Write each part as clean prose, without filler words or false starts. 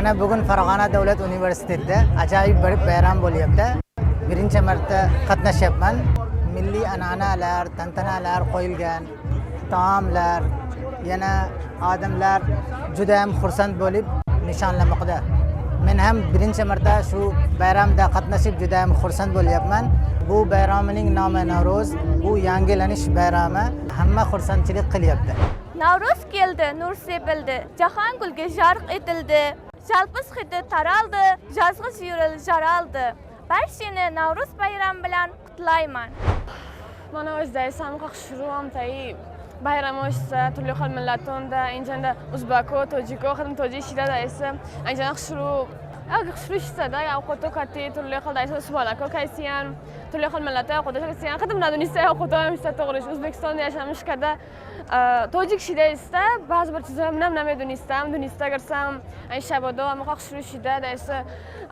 Mana bugun Farg'ona davlat universitetida ajoyib bir bayram bo'lyapti. Birinchi marta qatnashyapman. Milliy an'analar, tantanalar qo'yilgan, taomlar, yana odamlar juda ham xursand bo'lib nishonlamoqda. Men ham birinchi marta shu bayramda qatnashib juda ham xursand bo'lyapman. Bu bayramning nomi Navro'z, bu yangilanish bayrami. Hamma xursandchilik qilyapti. Navruz keldi, nur sepildi, jahon gulga jarq etildi, jalpis hidi taraldi, jazg'iz yuril jaraldi. Barchani Navruz bayrami bilan qutlayman. Mana o'zda esam qaqshurum tayi bayram o'shsa turli xil millatlarda, injanda Uzbeko, Tojiko, xadim Tojishida esa injanda qaqshuru qaqshurishda ya qo'to kati turli xil esa Usmonako kaysiyan turli xil millatlar qo'to kaysiyan xadim nadunisa qo'to hamsa to'g'ri O'zbekistonda yashamishkada tojik shida esa ba'zi bir chizim nam edunistam dunista girsam ay shabodo am qaqshurishda esa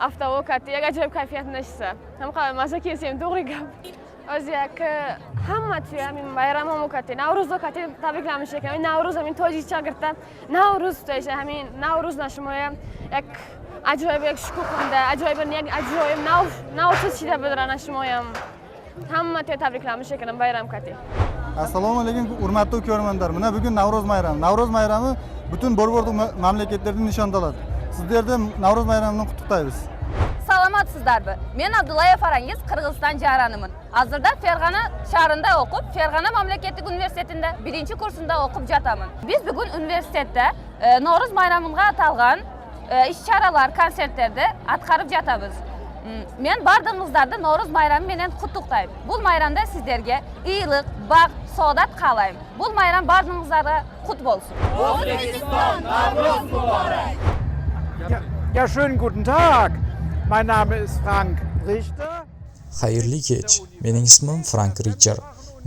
avtovo kati ajoyib kayfiyatni esa ham maza kesem to'g'ri gap o'ziyaki hamma tuyamin bayramom kati Navruzda kati tabriklamish ekan Navruz men tojikcha girtam Navruz deysh hamin Navruz nashmoya yak ajoyib yak shukuhunda ajoyib Navruz shida bilanashmoyam hamma tabriklamish ekan bayram kati. Assalomu alaykum hurmatli ko'rmanlar. Mana bugun Navro'z bayrami. Navro'z bayrami butun Borg'ordu mamlakatlarda nishonlanadi. Sizlarga Navro'z bayramini qutlaymiz. Salamatsizlarmi? Men Abdullayev Farangiz, Qirg'iziston jaraniman. Hozirda Ferg'ana shahrida o'qib, Ferg'ana mamlakatlik universitetida 1-kursida o'qib jataman. Biz bugun universitetda Navro'z bayramiga atalgan ish-charalar, konsertlarda atqarib jatamiz. Men bardingizlarni Navro'z bayrami bilan qutlaqlayman. Bu bayramda sizlarga iylik, baxt, saodat qalayman. Bu bayram bardingizlarga qut bo'lsin. O'zbekiston Navro'z muborak. Ja, schönen guten Tag. Mein Name ist Frank Richter. Xayrli kech. Mening ismim Frank Richter.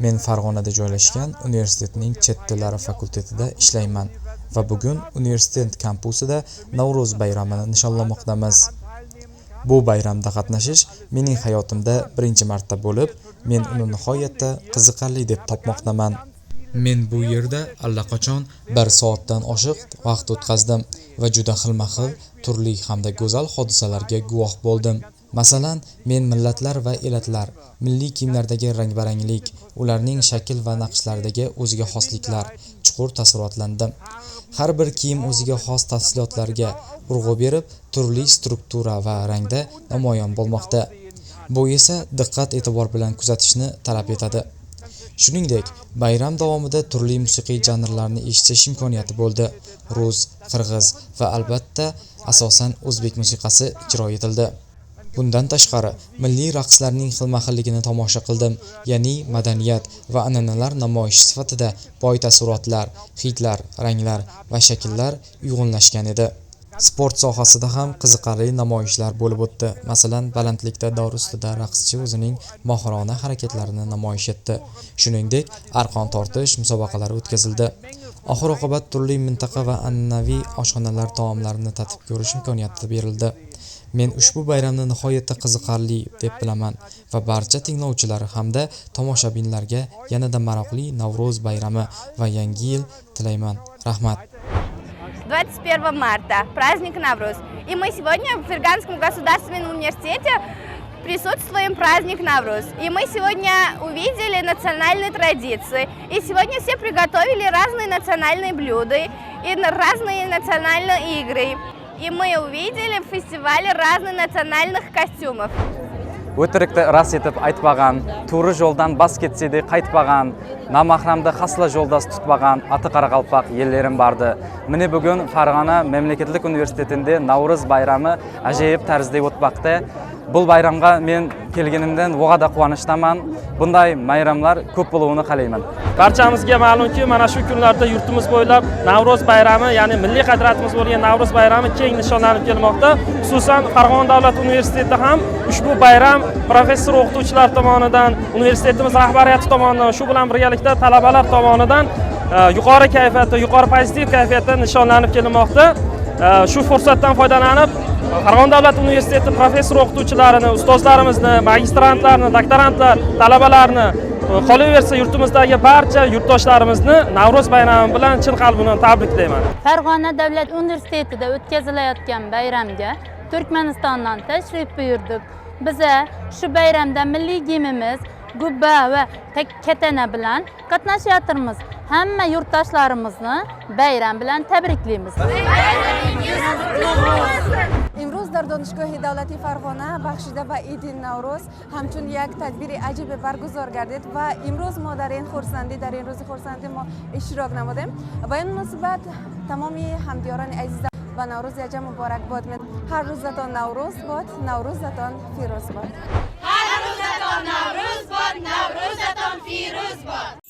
Men Farg'onada joylashgan universitetning chet tillari fakultetida ishlayman va bugun universitet kampusida Navro'z bayramini nishonlamoqdamiz. Bu bayramda qatnashish mening hayotimda birinchi marta bo'lib, men uni nihoyatda qiziqarli deb topmoqdaman. Men bu yerda allaqachon 1 soatdan oshiq vaqt o'tkazdim va juda xilma-xil, turli hamda go'zal hodisalarga guvoh bo'ldim. Masalan, men millatlar va elatlar, milliy kiyimlardagi rang-baranglik, ularning shakl va naqshlaridagi o'ziga xosliklar chuqur taassurotlandim. Har bir kiyim o'ziga xos tafsilotlarga urg'u berib, turli struktura va rangda namoyon bo'lmoqda. Bu esa diqqat e'tibor bilan kuzatishni talab etadi. Shuningdek, bayram davomida turli musiqiy janrlarni eshitish imkoniyati bo'ldi. Rus, qirg'iz va albatta asosan o'zbek musiqasi ijro etildi. Bundan tashqari, milliy raqslarning xilma-xilligini tomosha qildim, ya'ni madaniyat va an'analar namoyish sifatida boy taassurotlar, hidlar, ranglar va shakllar uyg'unlashgan edi. Sport sohasida ham qiziqarli namoyishlar bo'lib o'tdi. Masalan, balandlikda dor ustida raqschi o'zining mohirona harakatlarini namoyish etdi. Shuningdek, arqon tortish musobaqalari o'tkazildi. Oxir-oqibat turli mintaqa va an'anaviy oshxonalar taomlarini tatib ko'rish imkoniyati berildi. Men ushbu bayramni nihoyatda qiziqarli deb bilaman va barcha tinglovchilar hamda tomoshabinlarga yanada maroqli Navro'z bayrami va yangi yil tilayman. Rahmat. 21 марта, праздник Навруз. И мы сегодня в Ферганском государственном университете присутствуем праздник Навруз. И мы сегодня увидели национальные традиции. И сегодня все приготовили разные национальные блюда и разные национальные игры. И мы увидели в фестивале разных национальных костюмов. O'tirikda ras etib aytmagan, to'g'ri yo'ldan bas ketsaydi qaytmagan, namahramda xasla yo'ldosh tutmagan ati qaraqalpoq yellarim bordi. Meni bugun Farg'ona mamlakatlik universitetida Navro'z bayrami ajoyib tarzda o'tmoqda. Bu bayramga men kelganimdan va'da quvonishdaman. Bunday bayramlar ko'p bo'lishini qalayman. Barchamizga ma'lumki, mana shu kunlarda yurtimiz bo'ylab Navro'z bayrami, ya'ni milliy qadriyatimiz bo'lgan Navro'z bayrami keng nishonlanib kelmoqda. Xususan, Farg'ona davlat universitetida ham ushbu bayram professor o'qituvchilar tomonidan, universitetimiz rahbariyati tomonidan, shu bilan birgalikda talabalar tomonidan yuqori kayfiyatda, yuqori pozitiv kayfiyatda nishonlanib kelmoqda. Shu fursatdan foydalanib Farg'ona davlat universiteti professor o'qituvchilarini, ustozlarimizni, magistrantlarni, doktorantlar, talabalarni Qolaversa yurtimizdagi barcha yurtdoshlarimizni Navro'z bayrami bilan chin qalbimdan tabriklayman. Farg'ona davlat universitetida o'tkazilayotgan bayramga Turkmanistondan tashrif buyurdik. Biza shu bayramda milliy gimimiz gubba va katana bilan qatnashyapmiz. Hamma yurtdoshlarimizni bayram bilan tabriklaymiz. امروز در دانشگاه دولتی فرغانه بخشیده به عید نوروز همچون یک تدبیر عجیب برگزار گردید و امروز ما در این خورسندی در این روز خورسندی ما اشتراک نمودیم و این مناسبت تمامی همدیاران عزیز و نوروز یجا مبارک باد. هر روزتان نوروز باد، نوروزتان فیروز باد. هر روزتان نوروز باد، نوروزتان فیروز باد.